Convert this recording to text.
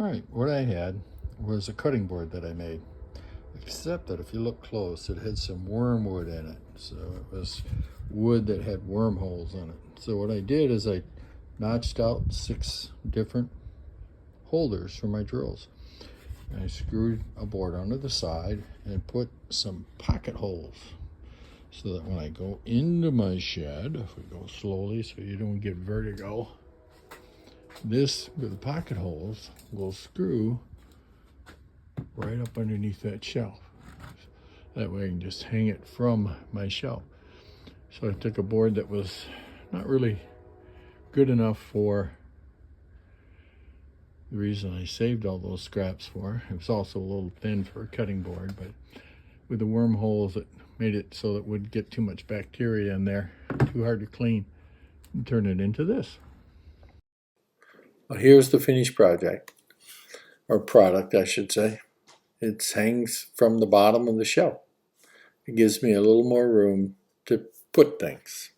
Alright, what I had was a cutting board that I made. Except that if you look close, it had some wormwood in it. So it was wood that had wormholes in it. So what I did is I notched out 6 different holders for my drills. And I screwed a board under the side and put some pocket holes so that when I go into my shed, if we go slowly so you don't get vertigo, this with the pocket holes will screw right up underneath that shelf. That way I can just hang it from my shelf. So I took a board that was not really good enough for the reason I saved all those scraps for. It was also a little thin for a cutting board, but with the wormholes it made it so that it wouldn't get too much bacteria in there, too hard to clean, and turn it into this. Well, here's the finished project, or product I should say. It hangs from the bottom of the shelf. It gives me a little more room to put things.